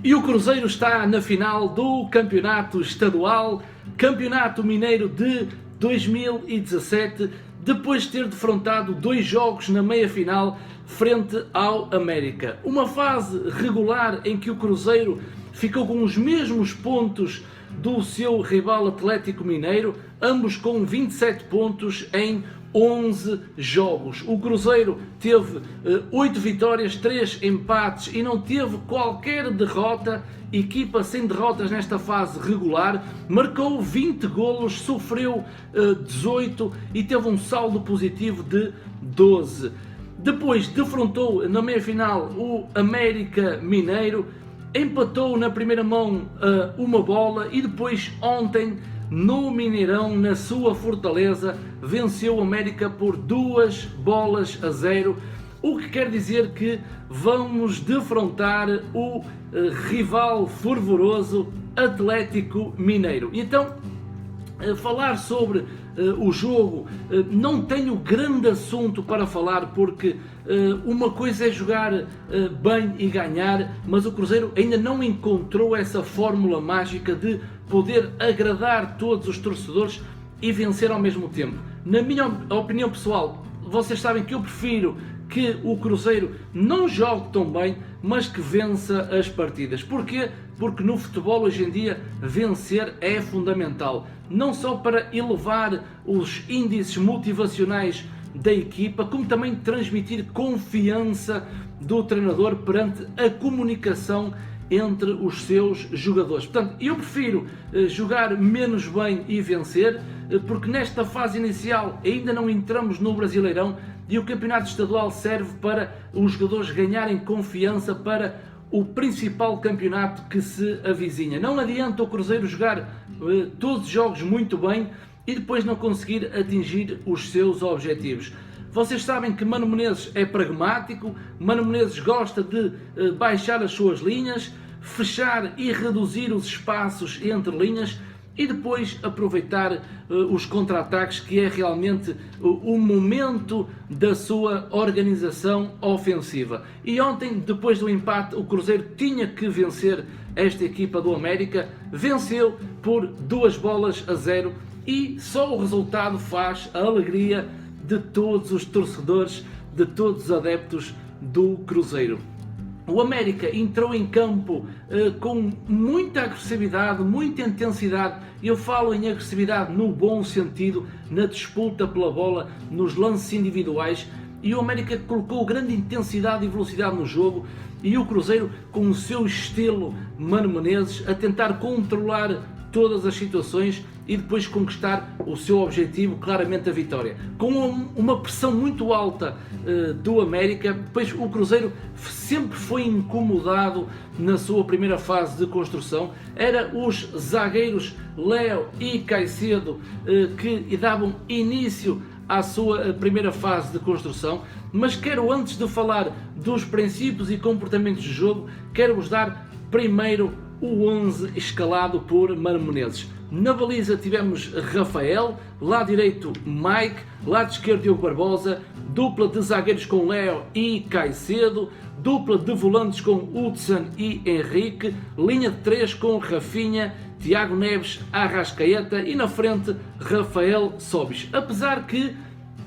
E o Cruzeiro está na final do Campeonato Estadual, Campeonato Mineiro de 2017, depois de ter defrontado 2 jogos na meia-final frente ao América. Uma fase regular em que o Cruzeiro ficou com os mesmos pontos do seu rival Atlético Mineiro, ambos com 27 pontos em 11 jogos. O Cruzeiro teve 8 vitórias, 3 empates e não teve qualquer derrota. Equipa sem derrotas nesta fase regular, marcou 20 golos, sofreu 18 e teve um saldo positivo de 12. Depois defrontou na meia-final o América Mineiro, empatou na primeira mão uma bola e depois ontem no Mineirão, na sua fortaleza, venceu o América por 2-0, o que quer dizer que vamos defrontar o rival fervoroso Atlético Mineiro. Então, falar sobre o jogo, não tenho grande assunto para falar, porque uma coisa é jogar bem e ganhar, mas o Cruzeiro ainda não encontrou essa fórmula mágica de poder agradar todos os torcedores e vencer ao mesmo tempo. Na minha opinião pessoal, vocês sabem que eu prefiro que o Cruzeiro não jogue tão bem, mas que vença as partidas. Porquê? Porque no futebol hoje em dia vencer é fundamental, não só para elevar os índices motivacionais da equipa, como também transmitir confiança do treinador perante a comunicação entre os seus jogadores. Portanto, eu prefiro jogar menos bem e vencer, porque nesta fase inicial ainda não entramos no Brasileirão e o Campeonato Estadual serve para os jogadores ganharem confiança para o principal campeonato que se avizinha. Não adianta o Cruzeiro jogar todos os jogos muito bem e depois não conseguir atingir os seus objetivos. Vocês sabem que Mano Menezes é pragmático, Mano Menezes gosta de baixar as suas linhas, fechar e reduzir os espaços entre linhas e depois aproveitar os contra-ataques, que é realmente o momento da sua organização ofensiva. E ontem, depois do empate, o Cruzeiro tinha que vencer esta equipa do América, venceu por 2-0 e só o resultado faz a alegria de todos os torcedores, de todos os adeptos do Cruzeiro. O América entrou em campo com muita agressividade, muita intensidade. Eu falo em agressividade no bom sentido, na disputa pela bola, nos lances individuais. E o América colocou grande intensidade e velocidade no jogo. E o Cruzeiro, com o seu estilo Mano Menezes, a tentar controlar todas as situações e depois conquistar o seu objetivo, claramente a vitória. Com uma pressão muito alta do América, depois o Cruzeiro sempre foi incomodado na sua primeira fase de construção. Era os zagueiros Léo e Caicedo que davam início à sua primeira fase de construção, mas quero, antes de falar dos princípios e comportamentos de jogo, quero-vos dar primeiro o 11 escalado por Mano Menezes. Na baliza tivemos Rafael, lado direito Mike, lado esquerdo Diogo Barbosa, dupla de zagueiros com Léo e Caicedo, dupla de volantes com Hudson e Henrique, linha de 3 com Rafinha, Tiago Neves, Arrascaeta e na frente Rafael Sobis. Apesar que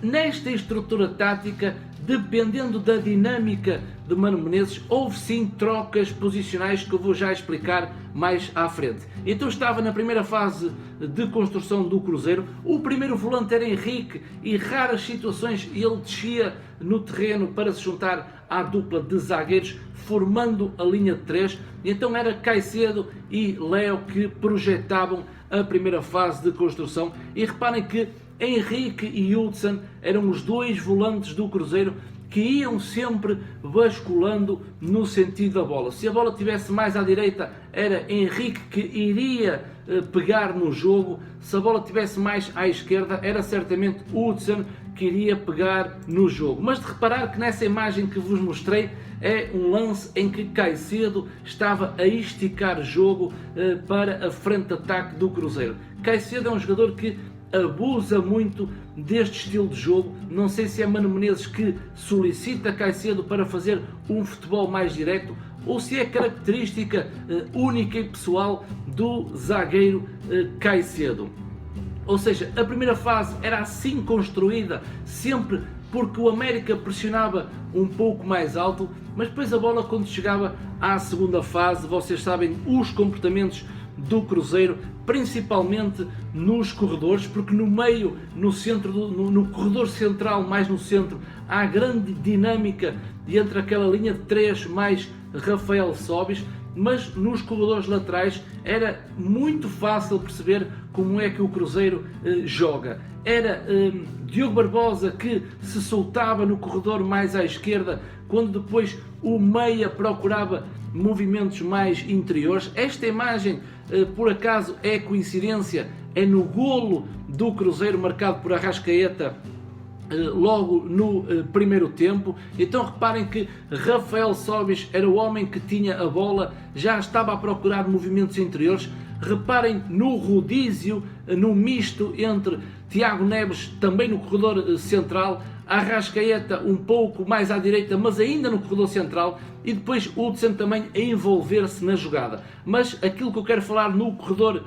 nesta estrutura tática, dependendo da dinâmica de Mano Menezes, houve sim trocas posicionais que eu vou já explicar mais à frente. Então estava na primeira fase de construção do Cruzeiro, o primeiro volante era Henrique e raras situações ele descia no terreno para se juntar à dupla de zagueiros, formando a linha de 3, então era Caicedo e Léo que projetavam a primeira fase de construção. E reparem que Henrique e Hudson eram os dois volantes do Cruzeiro que iam sempre basculando no sentido da bola. Se a bola estivesse mais à direita, era Henrique que iria pegar no jogo. Se a bola estivesse mais à esquerda, era certamente Hudson que iria pegar no jogo. Mas de reparar que nessa imagem que vos mostrei, é um lance em que Caicedo estava a esticar jogo para a frente de ataque do Cruzeiro. Caicedo é um jogador que abusa muito deste estilo de jogo. Não sei se é Mano Menezes que solicita Caicedo para fazer um futebol mais direto ou se é característica única e pessoal do zagueiro Caicedo. Ou seja, a primeira fase era assim construída, sempre porque o América pressionava um pouco mais alto, mas depois a bola, quando chegava à segunda fase, vocês sabem os comportamentos do Cruzeiro, principalmente nos corredores, porque no meio, no centro, no corredor central, mais no centro, há grande dinâmica entre aquela linha de 3 mais Rafael Sobis, mas nos corredores laterais era muito fácil perceber como é que o Cruzeiro joga. Era Diogo Barbosa que se soltava no corredor mais à esquerda, quando depois o meia procurava movimentos mais interiores. Esta imagem, por acaso, é coincidência, é no golo do Cruzeiro marcado por Arrascaeta logo no primeiro tempo. Então reparem que Rafael Sobis era o homem que tinha a bola, já estava a procurar movimentos interiores. Reparem no rodízio, no misto entre Tiago Neves, também no corredor central, Arrascaeta um pouco mais à direita, mas ainda no corredor central, e depois Hudson também a envolver-se na jogada. Mas aquilo que eu quero falar no corredor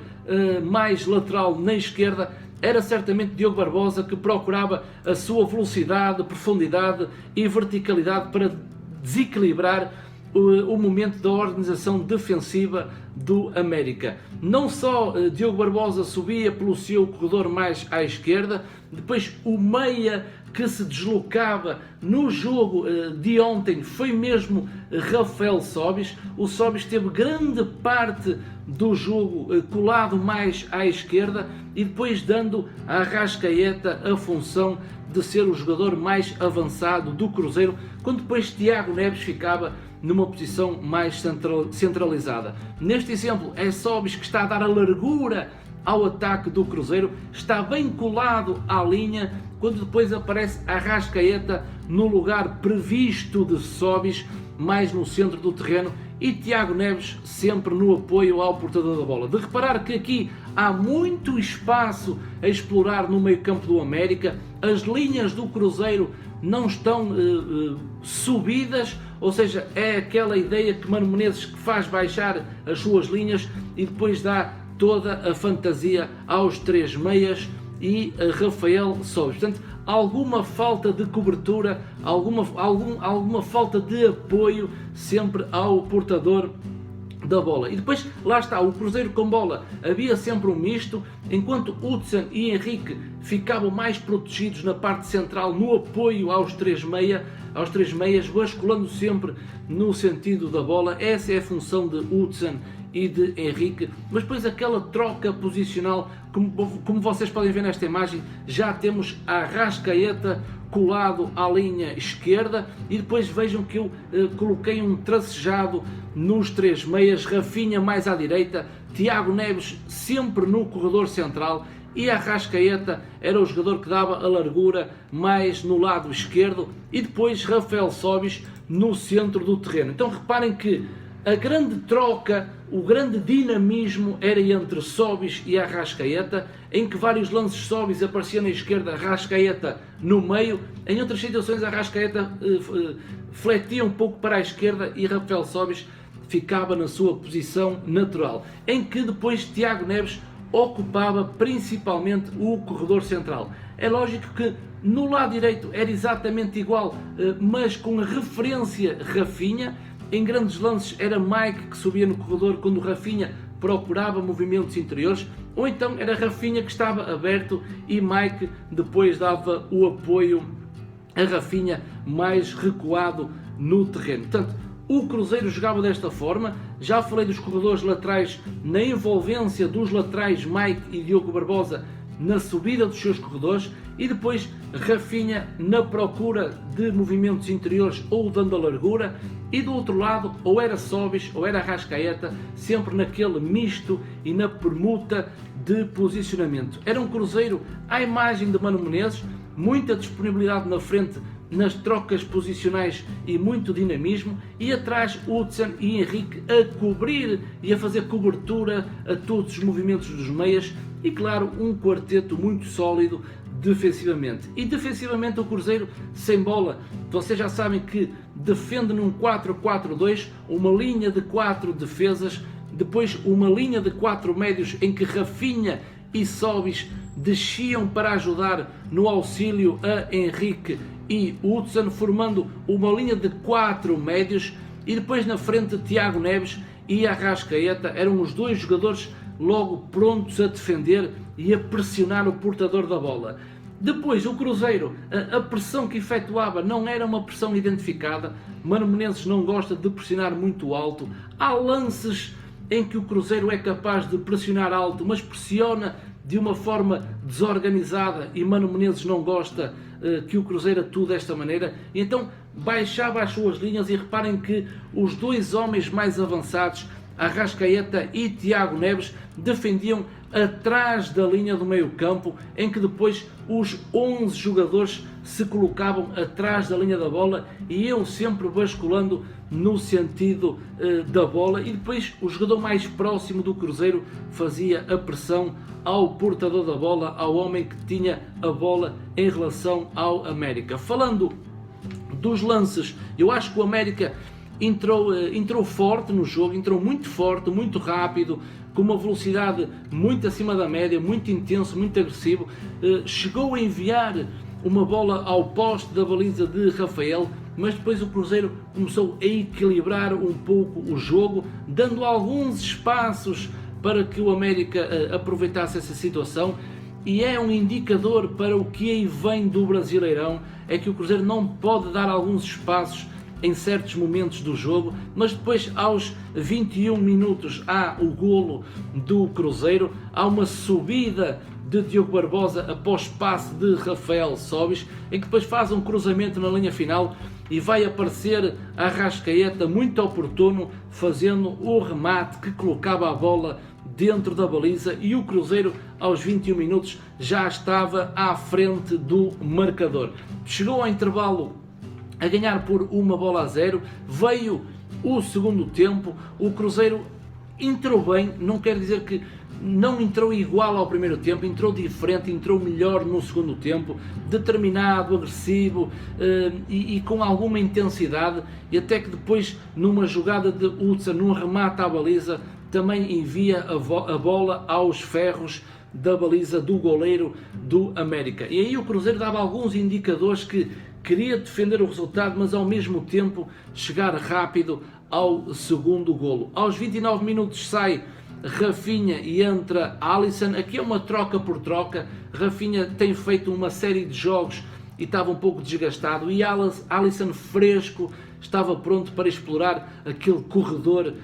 mais lateral na esquerda era certamente Diogo Barbosa, que procurava a sua velocidade, profundidade e verticalidade para desequilibrar o momento da organização defensiva do América. Não só Diogo Barbosa subia pelo seu corredor mais à esquerda, depois o meia que se deslocava no jogo de ontem foi mesmo Rafael Sobis. O Sobis teve grande parte do jogo colado mais à esquerda e depois dando a Arrascaeta a função de ser o jogador mais avançado do Cruzeiro, quando depois Tiago Neves ficava numa posição mais centralizada. Neste exemplo é Sobis que está a dar a largura ao ataque do Cruzeiro, está bem colado à linha, quando depois aparece Arrascaeta no lugar previsto de Sobis, mais no centro do terreno, e Tiago Neves sempre no apoio ao portador da bola. De reparar que aqui há muito espaço a explorar no meio-campo do América, as linhas do Cruzeiro não estão subidas, ou seja, é aquela ideia que Mano Menezes faz baixar as suas linhas e depois dá toda a fantasia aos 3 meias e a Rafael Sobis. Portanto, alguma falta de cobertura, alguma falta de apoio sempre ao portador da bola. E depois, lá está, o Cruzeiro com bola, havia sempre um misto, enquanto Hudson e Henrique ficavam mais protegidos na parte central, no apoio aos 3 meias, basculando sempre no sentido da bola. Essa é a função de Hudson e de Henrique, mas depois aquela troca posicional, como vocês podem ver nesta imagem, já temos a Arrascaeta colado à linha esquerda e depois vejam que eu coloquei um tracejado nos 3 meias, Rafinha mais à direita, Tiago Neves sempre no corredor central e a Arrascaeta era o jogador que dava a largura mais no lado esquerdo e depois Rafael Sobis no centro do terreno. Então reparem que a grande troca, o grande dinamismo era entre Sobis e Arrascaeta, em que vários lances Sobis apareciam na esquerda, Arrascaeta no meio. Em outras situações Arrascaeta fletia um pouco para a esquerda e Rafael Sobis ficava na sua posição natural, em que depois Tiago Neves ocupava principalmente o corredor central. É lógico que no lado direito era exatamente igual, mas com a referência Rafinha. Em grandes lances era Mike que subia no corredor quando o Rafinha procurava movimentos interiores, ou então era Rafinha que estava aberto e Mike depois dava o apoio a Rafinha mais recuado no terreno. Portanto, o Cruzeiro jogava desta forma. Já falei dos corredores laterais, na envolvência dos laterais Mike e Diogo Barbosa na subida dos seus corredores, e depois Rafinha na procura de movimentos interiores ou dando a largura, e do outro lado ou era Sobis ou era Arrascaeta, sempre naquele misto e na permuta de posicionamento. Era um Cruzeiro à imagem de Mano Menezes, muita disponibilidade na frente nas trocas posicionais e muito dinamismo, e atrás Hudson e Henrique a cobrir e a fazer cobertura a todos os movimentos dos meias, e claro, um quarteto muito sólido defensivamente. E defensivamente o Cruzeiro sem bola, vocês já sabem que defende num 4-4-2, uma linha de 4 defesas, depois uma linha de 4 médios em que Rafinha e Sóbis desciam para ajudar no auxílio a Henrique e Hudson, formando uma linha de 4 médios, e depois na frente Tiago Neves e Arrascaeta eram os dois jogadores logo prontos a defender e a pressionar o portador da bola. Depois o Cruzeiro, a pressão que efetuava não era uma pressão identificada. Mano Menezes não gosta de pressionar muito alto. Há lances em que o Cruzeiro é capaz de pressionar alto, mas pressiona de uma forma desorganizada e Mano Menezes não gosta que o Cruzeiro atue desta maneira. Então baixava as suas linhas e reparem que os dois homens mais avançados, Arrascaeta e Tiago Neves, defendiam atrás da linha do meio campo, em que depois os 11 jogadores se colocavam atrás da linha da bola e iam sempre basculando no sentido da bola, e depois o jogador mais próximo do Cruzeiro fazia a pressão ao portador da bola, ao homem que tinha a bola em relação ao América. Falando dos lances, eu acho que o América entrou forte no jogo, entrou muito forte, muito rápido, com uma velocidade muito acima da média, muito intenso, muito agressivo. Chegou a enviar uma bola ao poste da baliza de Rafael, mas depois o Cruzeiro começou a equilibrar um pouco o jogo, dando alguns espaços para que o América aproveitasse essa situação. E é um indicador para o que aí vem do Brasileirão, é que o Cruzeiro não pode dar alguns espaços em certos momentos do jogo, mas depois aos 21 minutos há o golo do Cruzeiro, há uma subida de Diogo Barbosa após passe de Rafael Sóbis, em que depois faz um cruzamento na linha final e vai aparecer Arrascaeta muito oportuno, fazendo o remate que colocava a bola dentro da baliza, e o Cruzeiro aos 21 minutos já estava à frente do marcador. Chegou ao intervalo a ganhar por 1-0, veio o segundo tempo, o Cruzeiro entrou bem, não quer dizer que não entrou igual ao primeiro tempo, entrou diferente, entrou melhor no segundo tempo, determinado, agressivo e com alguma intensidade, e até que depois numa jogada de Hudson, num remate à baliza, também envia a bola aos ferros da baliza do goleiro do América. E aí o Cruzeiro dava alguns indicadores que queria defender o resultado, mas ao mesmo tempo chegar rápido ao segundo golo. Aos 29 minutos sai Rafinha e entra Alisson. Aqui é uma troca por troca. Rafinha tem feito uma série de jogos e estava um pouco desgastado, e Alisson fresco, estava pronto para explorar aquele corredor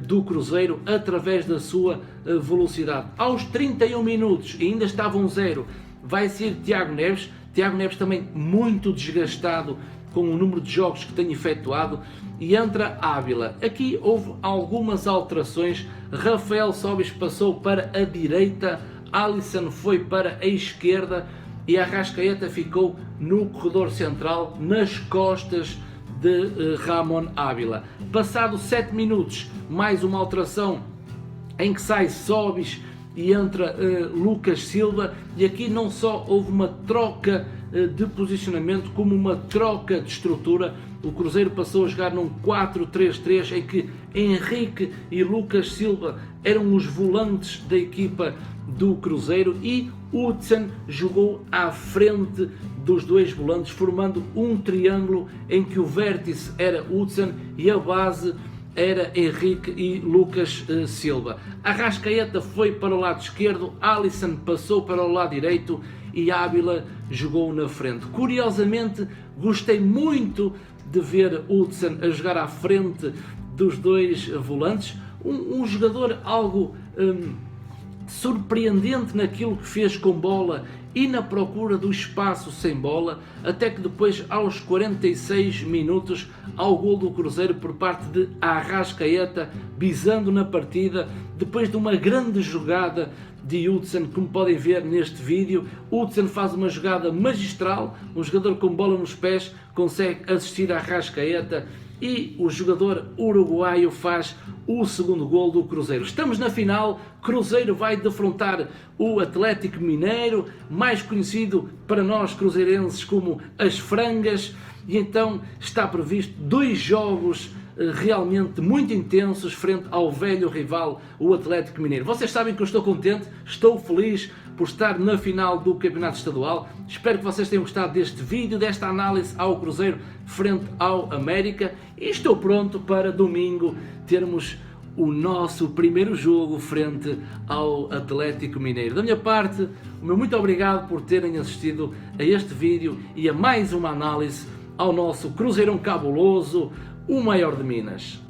do Cruzeiro através da sua velocidade. Aos 31 minutos, ainda estava 1-0, vai ser Tiago Neves. Tiago Neves também muito desgastado com o número de jogos que tem efetuado, e entra Ávila. Aqui houve algumas alterações. Rafael Sóbis passou para a direita, Alisson foi para a esquerda e Arrascaeta ficou no corredor central, nas costas de Ramon Ávila. Passados 7 minutos, mais uma alteração em que sai Sóbis e entra Lucas Silva, e aqui não só houve uma troca de posicionamento, como uma troca de estrutura. O Cruzeiro passou a jogar num 4-3-3, em que Henrique e Lucas Silva eram os volantes da equipa do Cruzeiro, e Hudson jogou à frente dos dois volantes, formando um triângulo em que o vértice era Hudson e a base era Henrique e Lucas Silva. Arrascaeta foi para o lado esquerdo, Alisson passou para o lado direito e Ávila jogou na frente. Curiosamente, gostei muito de ver Hudson a jogar à frente dos dois volantes, um jogador algo surpreendente naquilo que fez com bola e na procura do espaço sem bola, até que depois aos 46 minutos ao gol do Cruzeiro por parte de Arrascaeta, bisando na partida, depois de uma grande jogada de Hudson, como podem ver neste vídeo. Hudson faz uma jogada magistral, um jogador com bola nos pés consegue assistir a Arrascaeta e o jogador uruguaio faz o segundo gol do Cruzeiro. Estamos na final, Cruzeiro vai defrontar o Atlético Mineiro, mais conhecido para nós cruzeirenses como as Frangas, e então está previsto 2 jogos realmente muito intensos frente ao velho rival, o Atlético Mineiro. Vocês sabem que eu estou contente, estou feliz por estar na final do Campeonato Estadual. Espero que vocês tenham gostado deste vídeo, desta análise ao Cruzeiro frente ao América, e estou pronto para domingo termos o nosso primeiro jogo frente ao Atlético Mineiro. Da minha parte, o meu muito obrigado por terem assistido a este vídeo e a mais uma análise ao nosso Cruzeirão cabuloso, o maior de Minas.